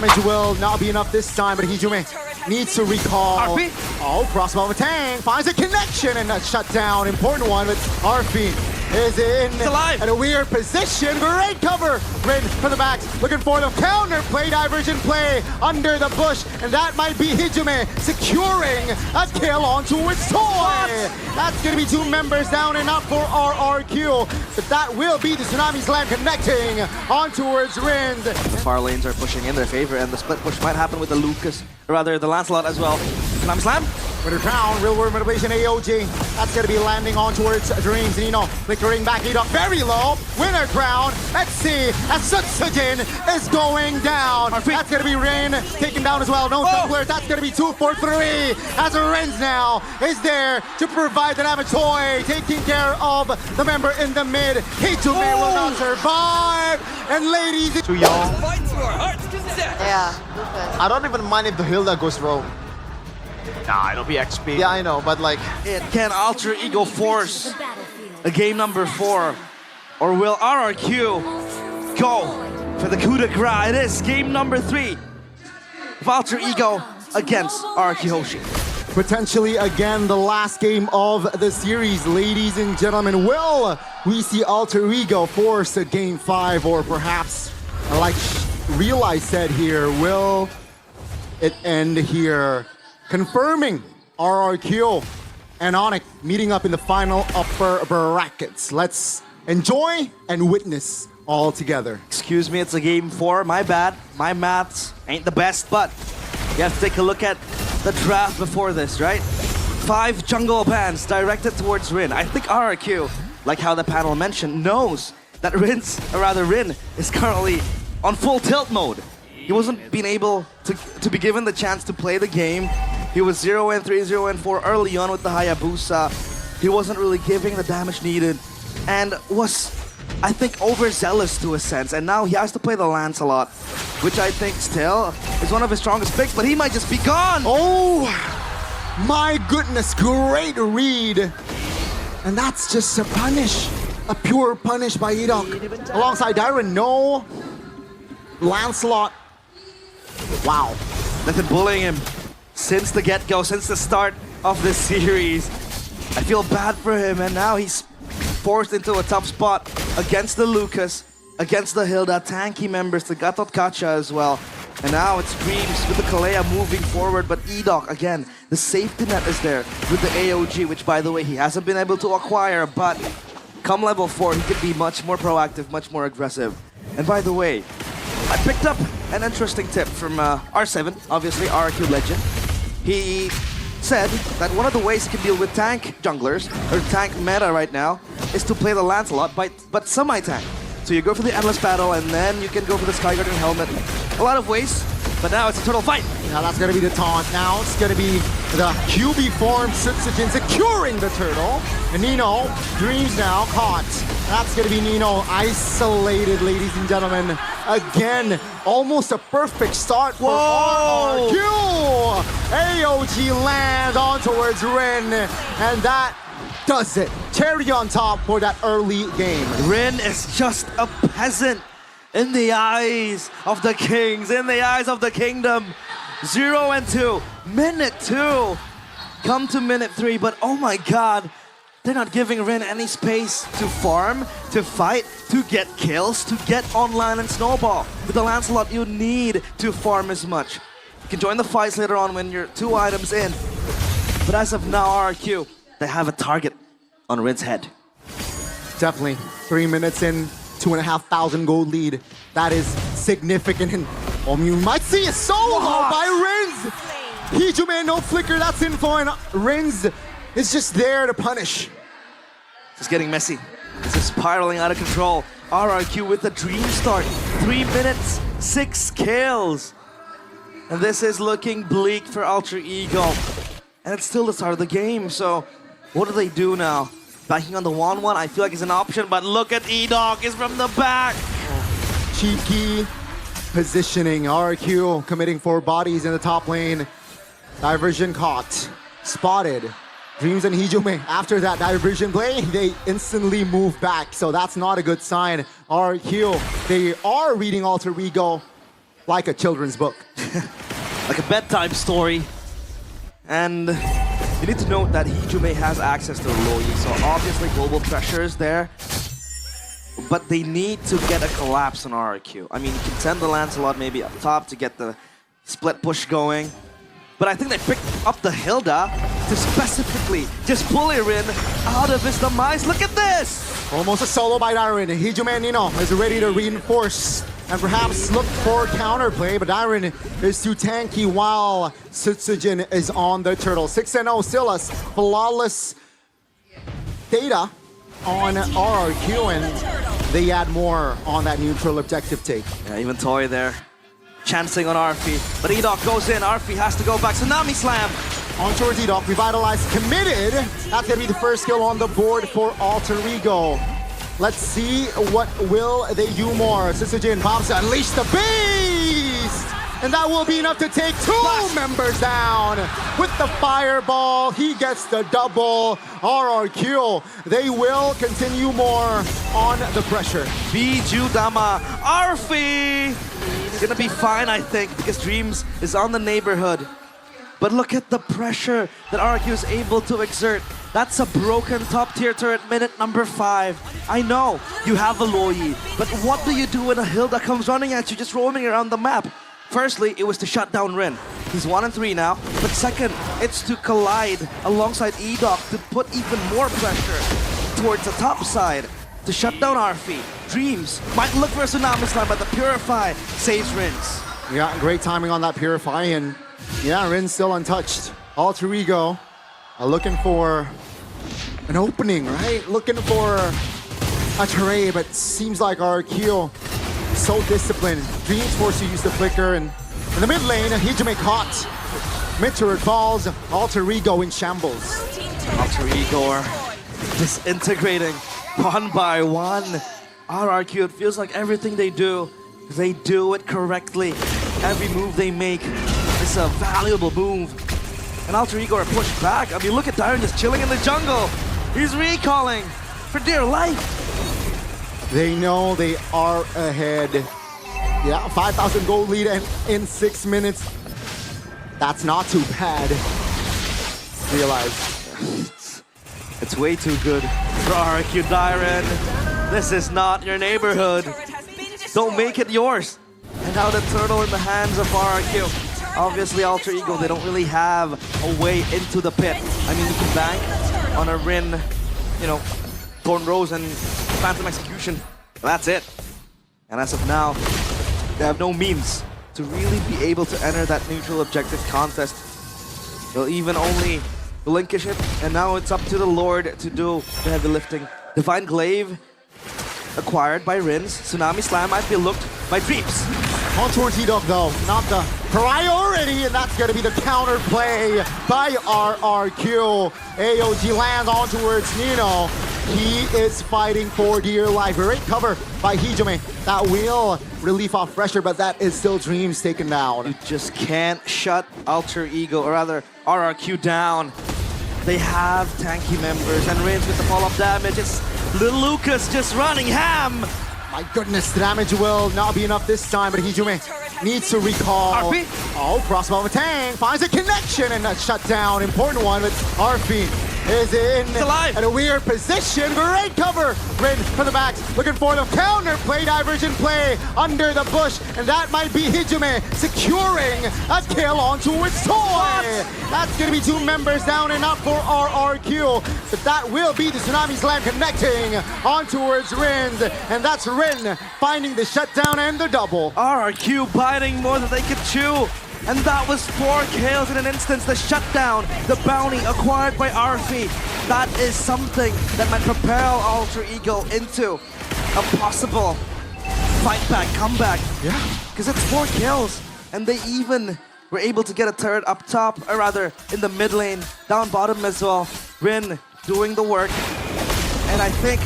damage will not be enough this time, but Hijume needs to recall. RP? Oh, crossbow of a tank finds a connection and a shutdown. Important one, but RP is in at a weird position. Great cover. Rin from the back, looking for the counter play, diversion play under the bush, and that might be Hijume securing a kill onto its toy. That's gonna be 2 members down and up for RRQ, but that will be the Tsunami Slam connecting on towards Rin. The far lanes are pushing in their favor, and the split push might happen with the Lucas, or rather the Lancelot as well. Tsunami Slam. With a crown, real world manipulation AOG. That's gonna be landing on towards Dreams. Nino flickering back, Edok very low. Winner crown. Let's see as Sutsujin is going down. That's gonna be Rin taken down as well. No jungler. That's gonna be 2 for 3. As Rin's now is there to provide the damage. Toy taking care of the member in the mid. Hijume will not survive. And ladies, Too young. Yeah, Lucas. I don't even mind if the Hilda goes rogue. Nah, it'll be XP. Yeah, I know, but like... Can Alter Ego force a game number 4? Or will RRQ go for the coup de grace? It is game number 3 of Alter Ego against RRQ HOSHI. potentially again the last game of the series, ladies and gentlemen. Will we see Alter Ego force a game 5, or perhaps, like Realize said here, will it end here? Confirming RRQ and Onyx meeting up in the final upper brackets. Let's enjoy and witness all together. Excuse me, it's a game 4. My bad. My maths ain't the best, but you have to take a look at the draft before this, right? 5 jungle bans directed towards Rin. I think RRQ, like how the panel mentioned, knows that Rin is currently on full tilt mode. He wasn't being able to be given the chance to play the game. He was 0-3, 0-4 early on with the Hayabusa. He wasn't really giving the damage needed and was, I think, overzealous to a sense. And now he has to play the Lancelot, which I think still is one of his strongest picks, but he might just be gone. Oh, my goodness, great read. And that's just a punish, a pure punish by Edok. Alongside Dyron, no Lancelot. Wow. They've been bullying him since the get-go, since the start of this series. I feel bad for him, and now he's forced into a tough spot against the Lucas, against the Hilda, tanky members, the Gatot Kacha as well. And now it's Dreams with the Kalea moving forward, but Edok, again, the safety net is there with the AOG, which, by the way, he hasn't been able to acquire, but come level 4, he could be much more proactive, much more aggressive. And by the way, I picked up an interesting tip from R7, obviously RRQ legend. He said that one of the ways he can deal with tank junglers, or tank meta right now, is to play the Lancelot, but semi-tank. So you go for the Endless Battle, and then you can go for the Sky Guardian Helmet. A lot of ways, but now it's a turtle fight. Now that's gonna be the taunt. Now it's gonna be the QB form Sutsujin securing the turtle. And Nino, Dreams now caught. That's gonna be Nino isolated, ladies and gentlemen. Again, almost a perfect start for RRQ. AOG lands on towards Rin, and that does it. Cherry on top for that early game. Rin is just a peasant in the eyes of the kings, in the eyes of the kingdom. 0-2, minute 2. Come to minute 3, but oh my god, they're not giving Rin any space to farm, to fight, to get kills, to get online and snowball. With the Lancelot, you need to farm as much. You can join the fights later on when you're 2 items in. But as of now, RRQ, they have a target on Rin's head. Definitely. 3 minutes in, 2,500 gold lead. That is significant. And you might see a solo by Rins. Hijume, no flicker, that's info, and Rins is just there to punish. It's getting messy. This is spiraling out of control. RRQ with a dream start. 3 minutes, 6 kills. And this is looking bleak for Alter Ego. And it's still the start of the game, so what do they do now? Backing on the 1-1, I feel like it's an option, but look at Edok, is from the back. Cheeky positioning. RRQ committing 4 bodies in the top lane. Diversion caught. Spotted. Dreams and Hijume, after that diversion play, they instantly move back. So that's not a good sign. RRQ, they are reading Alter Ego. like a children's book. Like a bedtime story. And you need to note that Hijume has access to Loyi, so obviously global pressure is there. But they need to get a collapse on RRQ. I mean, you can send the Lancelot maybe up top to get the split push going. But I think they picked up the Hilda to specifically just pull Rin out of his demise. Look at this! Almost a solo by Dairin. Hijume Nino is ready to reinforce and perhaps look for counterplay, but Dairin is too tanky while Sutsujin is on the turtle. 6-0 still a flawless data on RRQ, and they add more on that neutral objective take. Yeah, even Toy there, chancing on Arfi. But Edok goes in, Arfi has to go back. Tsunami Slam! On towards Edok, revitalized, committed. That's gonna be the first kill on the board for Alter Ego. Let's see what will they do more. Sutsujin pops to unleash the beast! And that will be enough to take two members down. With the fireball, he gets the double. RRQ, they will continue more on the pressure. Biju Dama, Arfi! Gonna be fine, I think, because Dreams is on the neighborhood. But look at the pressure that RRQ is able to exert. That's a broken top-tier turret, minute number 5. I know, you have a Loyi, but what do you do when a Hilda comes running at you, just roaming around the map? Firstly, it was to shut down Rin. He's 1 and 3 now. But second, it's to collide alongside Edok to put even more pressure towards the top side to shut down Arfi. Dreams might look for a Tsunami Slam, but the Purify saves Rins. Yeah, great timing on that Purify, and yeah, Rin's still untouched. Alter Ego looking for an opening, right? Looking for a tray, but seems like RRQ so disciplined. Dreams forced to use the flicker, and in the mid lane, Hijume caught. Mid turret falls, Alter Ego in shambles. Alter Ego are disintegrating one by one. RRQ, it feels like everything they do it correctly. Every move they make is a valuable move. And Alter Ego are pushed back. I mean, look at Dairin just chilling in the jungle. He's recalling for dear life. They know they are ahead. Yeah, 5,000 gold lead and in 6 minutes. That's not too bad. Realize. It's way too good for RRQ Dairin. This is not your neighborhood. Don't make it yours. And now the turtle in the hands of RRQ. Obviously, Alter Ego, they don't really have a way into the pit. I mean, you can bank on a Rin, you know, Thorn Rose and Phantom Execution. That's it. And as of now, they have no means to really be able to enter that neutral objective contest. They'll even only relinquish it, and now it's up to the Lord to do the heavy lifting. Divine Glaive acquired by Rins. Tsunami Slam might be looked by Dreams. On towards Edok though, not the priority, and that's going to be the counter play by RRQ. AOG lands on towards Nino. He is fighting for dear life. Great cover by Hijume. That will relieve off pressure, but that is still Dreams taken down. You just can't shut Alter Ego, or rather RRQ down. They have tanky members, and Rins with the fall-off damage. It's Little Lucas just running ham. My goodness, the damage will not be enough this time, but Hijume needs to recall. RP. Oh, crossbow of a tank, finds a connection and a shutdown. Important one, but RP is in alive. At a weird position. Great cover. Rin from the back, looking for the counter play, divergent play under the bush, and that might be Hijume securing a kill on towards Toy. That's gonna be 2 members down and up for RRQ, but that will be the Tsunami Slam connecting on towards Rin, and that's Rin finding the shutdown and the double. RRQ biting more than they could chew. And that was 4 kills in an instance. The shutdown, the bounty acquired by Arfi. That is something that might propel Alter Ego into a possible fight back, comeback. Yeah. Because it's 4 kills. And they even were able to get a turret up top, or rather in the mid lane, down bottom as well. Rin doing the work. And I think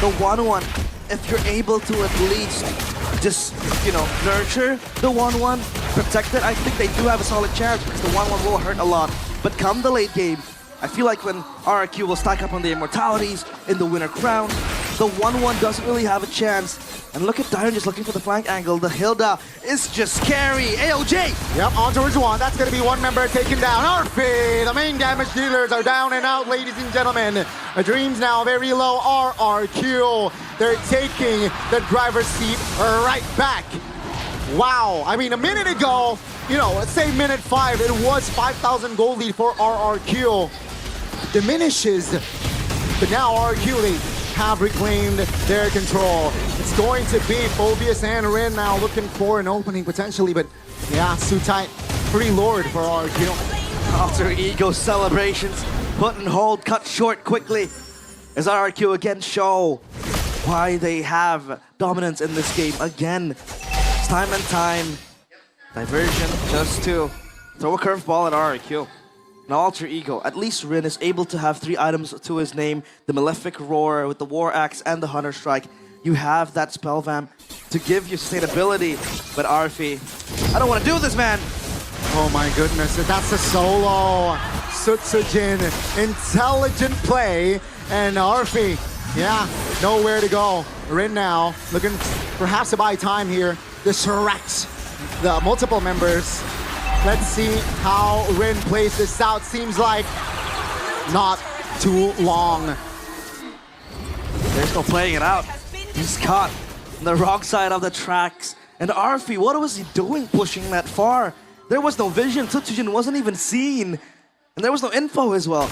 the 1-1, if you're able to at least just, you know, nurture the 1-1, protect it, I think they do have a solid chance, because the 1-1 will hurt a lot. But come the late game, I feel like when RRQ will stack up on the immortalities in the winner crown, the 1-1 doesn't really have a chance. And look at Dyron just looking for the flank angle. The Hilda is just scary. AOJ! Yep, on towards one. That's going to be one member taken down. RP, the main damage dealers are down and out, ladies and gentlemen. The Dreams now very low. RRQ, they're taking the driver's seat right back. Wow, I mean, a minute ago, you know, let's say minute 5, it was 5,000 gold lead for RRQ. Diminishes, but now RRQ, they have reclaimed their control. It's going to be Phobius and Rin now looking for an opening potentially, but yeah, Sutai, pretty lord for RRQ. Alter Ego celebrations put and hold, cut short quickly as RRQ again show why they have dominance in this game again. It's time and time. Diversion just to throw a curveball at RRQ. An Alter Ego, at least Rin is able to have 3 items to his name, the Malefic Roar with the War Axe and the Hunter Strike. You have that Spell Vamp to give you sustainability, but Arfi, I don't want to do this, man! Oh my goodness, that's a solo. Sutsujin, intelligent play, and Arfi, yeah, nowhere to go. Rin now, looking perhaps to buy time here, distract the multiple members. Let's see how Rin plays this out. Seems like not too long. There's no playing it out. He's caught on the wrong side of the tracks. And Arfi, what was he doing pushing that far? There was no vision. Sutsujin wasn't even seen. And there was no info as well.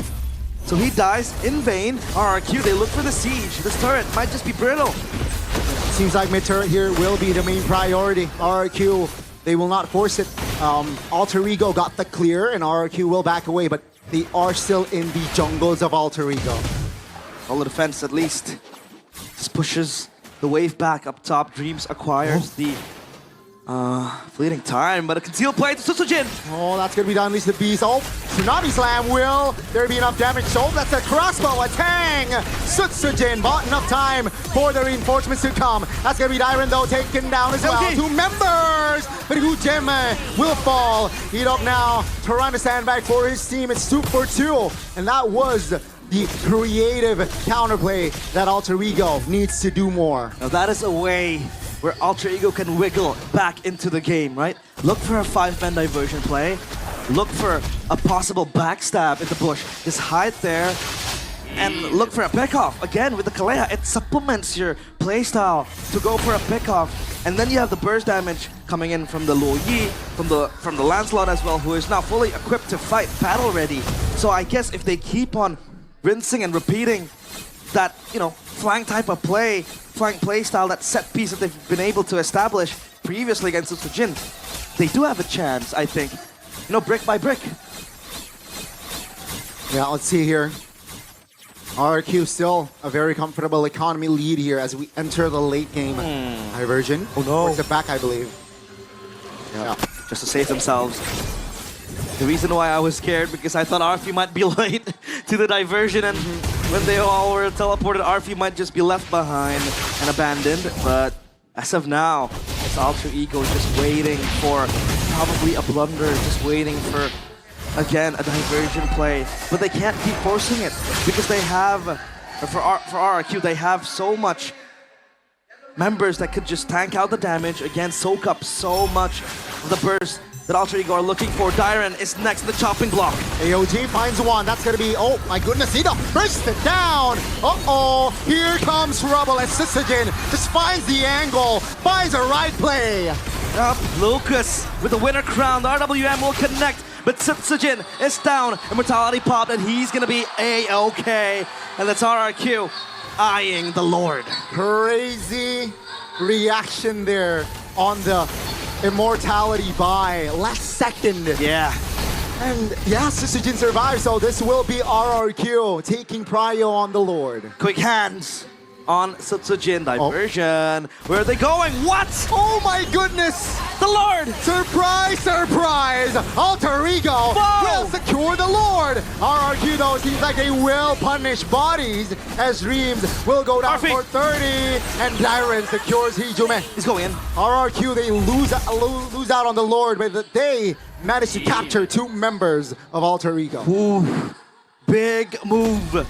So he dies in vain. RRQ, they look for the siege. This turret might just be brittle. Seems like mid-turret here will be the main priority. RRQ, they will not force it. Alter Ego got the clear, and RRQ will back away, but they are still in the jungles of Alter Ego. All the defense, at least, just pushes the wave back up top. Dreams acquires the fleeting time, but a concealed play to Sutsujin. Oh, that's going to be done. At least the beast. Oh, Tsunami Slam. Will there be enough damage? Oh, that's a crossbow. A Tang. Sutsujin bought enough time for the reinforcements to come. That's going to be Dyron, though, taken down as well. 2 members. But Gem will fall. Heat up now. Trying to stand back for his team. It's 2 for 2. And that was the creative counterplay that Alter Ego needs to do more. Now that is a way where Alter Ego can wiggle back into the game, right? Look for a 5-man diversion play. Look for a possible backstab in the bush. Just hide there and look for a pickoff. Again, with the Kalea, it supplements your playstyle to go for a pickoff. And then you have the burst damage coming in from the Luo Yi, from the Lancelot as well, who is now fully equipped to fight, battle ready. So I guess if they keep on rinsing and repeating that, you know, flank type of play, flank play style, that set piece that they've been able to establish previously against Sutsujin, they do have a chance, I think. You know, brick by brick. Yeah, let's see here. RRQ still a very comfortable economy lead here as we enter the late game. Diversion. Oh no. Towards the back, I believe. Yeah. Just to save themselves. The reason why I was scared, because I thought Arfi might be late to the diversion, and when they all were teleported, Arfi might just be left behind and abandoned. But as of now, it's Alter Ego just waiting for probably a blunder, just waiting for, again, a diversion play. But they can't keep forcing it, because they have, for RRQ, they have so much members that could just tank out the damage, again, soak up so much of the burst that Alter Ego are looking for. Dyron is next to the chopping block. AOG finds one. That's going to be, oh my goodness, he burst it down. Uh-oh, here comes trouble, and Sutsujin just finds the angle, finds a right play. Up, Lucas with the winner crown. The RWM will connect, but Sutsujin is down. Immortality popped, and he's going to be A-OK. And that's RRQ eyeing the Lord. Crazy reaction there on the Immortality buy, last second. Yeah. And yeah, Sutsujin survives, so this will be RRQ taking prio on the Lord. Quick hands on Sutsujin. Diversion. Where are they going? What? Oh my goodness! The Lord! Surprise, surprise! Alter Ego will secure the Lord! RRQ though seems like they will punish bodies as Dreams will go down for 30 and Dyron secures Hijume. He's going in. RRQ, they lose out on the Lord, but they managed to capture 2 members of Alter Ego. Ooh, big move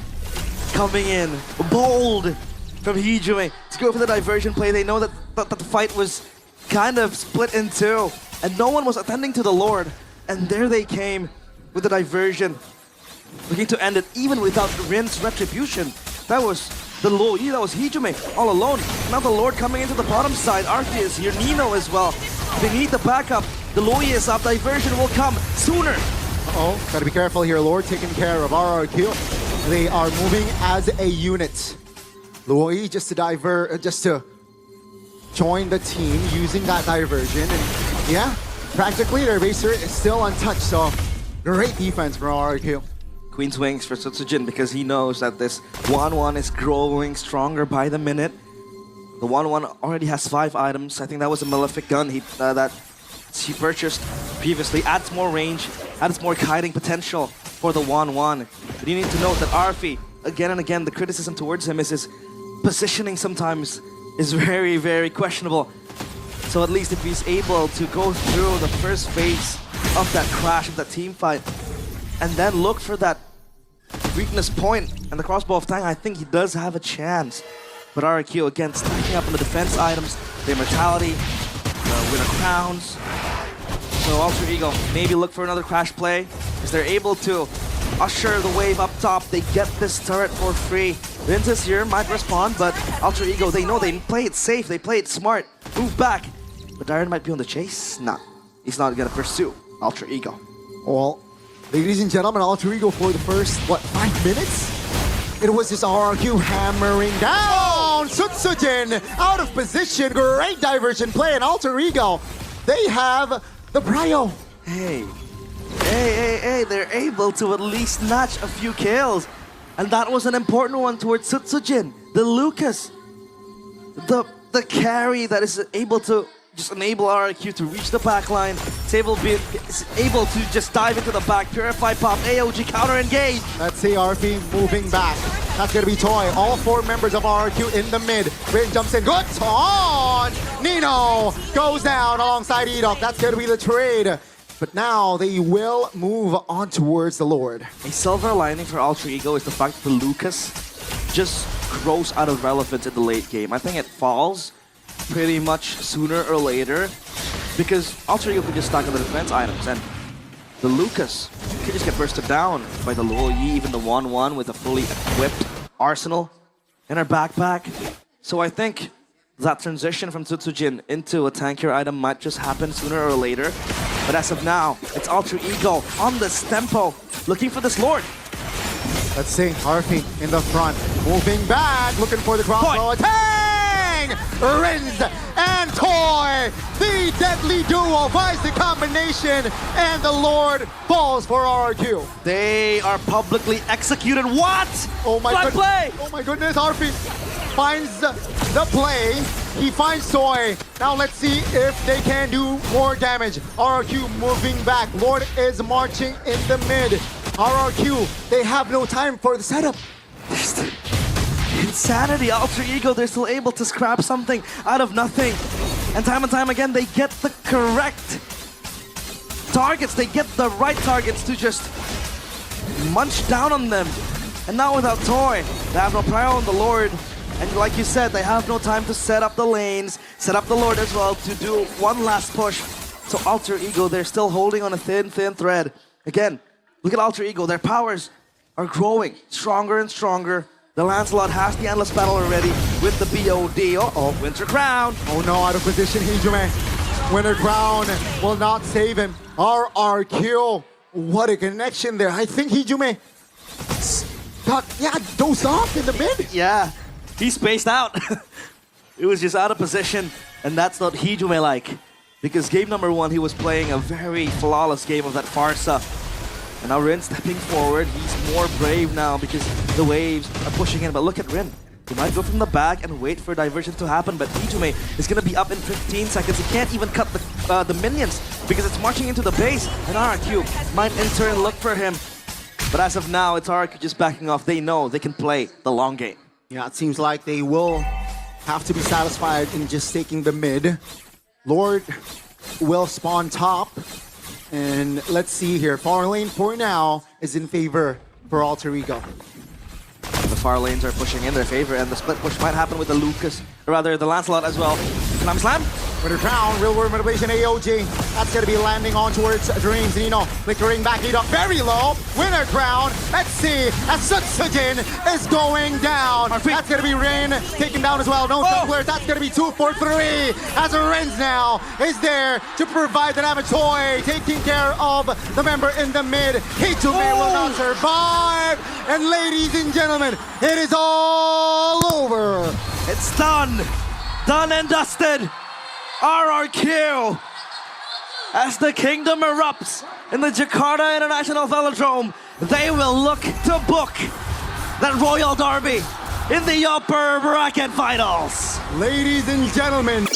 coming in. Bold from Hijume to go for the diversion play. They know that the fight was kind of split in two, and no one was attending to the Lord. And there they came with the diversion, looking to end it even without Rin's retribution. That was the Luo Yi, that was Hijume all alone. Now the Lord coming into the bottom side. Arky is here, Nino as well. They need the backup. The Luo Yi is up, diversion will come sooner. Uh-oh, gotta be careful here. Lord taking care of RRQ. They are moving as a unit. Luo Yi just to join the team using that diversion. And yeah, practically their base turret is still untouched, so great defense from RRQ. Queen's Wings for Sutsujin because he knows that this 1-1 is growing stronger by the minute. The 1-1 already has 5 items. I think that was a Malefic gun that he purchased previously. Adds more range, adds more kiting potential for the 1-1. But you need to note that Arfi, again and again, the criticism towards him is his positioning sometimes is very, very questionable. So at least if he's able to go through the first phase of that crash, of that team fight, and then look for that weakness point and the crossbow of Tang, I think he does have a chance. But RRQ again stacking up on the defense items, the immortality, the winner crowns. So Alter Ego maybe look for another crash play because they're able to usher the wave up top. They get this turret for free. Vinces here might respond, but Alter Ego, they know they play it safe, they play it smart. Move back. But Darren might be on the chase. Nah, he's not gonna pursue Alter Ego. Well, ladies and gentlemen, Alter Ego for the first, 5 minutes? It was just RRQ hammering down! Sutsujin out of position, great diversion play, and Alter Ego, they have the prio. Hey, they're able to at least snatch a few kills. And that was an important one towards Sutsujin, the Lucas. The carry that is able to just enable RRQ to reach the back line. It's able to just dive into the back, purify pop, AOG counter engage. Let's see RP moving back. That's gonna be Toy. All 4 members of RRQ in the mid. Rin jumps in, good on! Nino goes down alongside Edok. That's gonna be the trade. But now they will move on towards the Lord. A silver lining for Alter Ego is the fact that the Lucas just grows out of relevance in the late game. I think it falls pretty much sooner or later because Alter Ego could just stack on the defense items and the Lucas could just get bursted down by the Luo Yi, even the 1-1 with a fully equipped arsenal in her backpack. So I think that transition from Sutsujin into a tankier item might just happen sooner or later. But as of now, it's Alter Ego on this tempo, looking for this Lord. Let's see, RP in the front, moving back, looking for the crossbow. Tang! Rins and Toy, the deadly duo, finds the combination, and the Lord falls for RRQ. They are publicly executed. What? Oh my goodness! Play! Oh my goodness, RP finds the play. He finds Toy. Now let's see if they can do more damage. RRQ moving back. Lord is marching in the mid. RRQ, they have no time for the setup. Insanity. Alter Ego, they're still able to scrap something out of nothing. And time again, they get the correct targets. They get the right targets to just munch down on them. And now without Toy, they have no prio on the Lord. And like you said, they have no time to set up the lanes, set up the Lord as well to do one last push. So Alter Ego, they're still holding on a thin thread. Again, look at Alter Ego, their powers are growing stronger and stronger. The Lancelot has the Endless Battle already with the BOD. Uh-oh, Winter Crown. Oh no, out of position, Hijume. Winter Crown will not save him. RRQ, what a connection there. I think Hijume got, dozed off in the mid. Yeah. He spaced out. It was just out of position, and that's not Hijume-like. Because game number 1, he was playing a very flawless game of that Farsa. And now Rin stepping forward, he's more brave now because the waves are pushing in. But look at Rin. He might go from the back and wait for diversion to happen, but Hijume is going to be up in 15 seconds. He can't even cut the minions because it's marching into the base. And RRQ might in turn look for him. But as of now, it's RRQ just backing off. They know they can play the long game. Yeah, it seems like they will have to be satisfied in just taking the mid. Lord will spawn top. And let's see here. Far lane for now is in favor for Alter Ego. The far lanes are pushing in their favor, and the split push might happen with the Lucas, or rather the Lancelot as well. Konami Slam. Winner crown, real world motivation AOG. That's gonna be landing on towards Dreams. Nino flickering back, Edok very low. Winner crown. Let's see as Sutsujin is going down. That's gonna be Rin taken down as well. No tumblers. That's gonna be 2 for 3. As Ren's now is there to provide the Namatoy, taking care of the member in the mid. Hitume will not survive. And ladies and gentlemen, it is all over. It's done. Done and dusted. RRQ, as the kingdom erupts in the Jakarta International Velodrome, they will look to book that Royal Derby in the upper bracket finals. Ladies and gentlemen.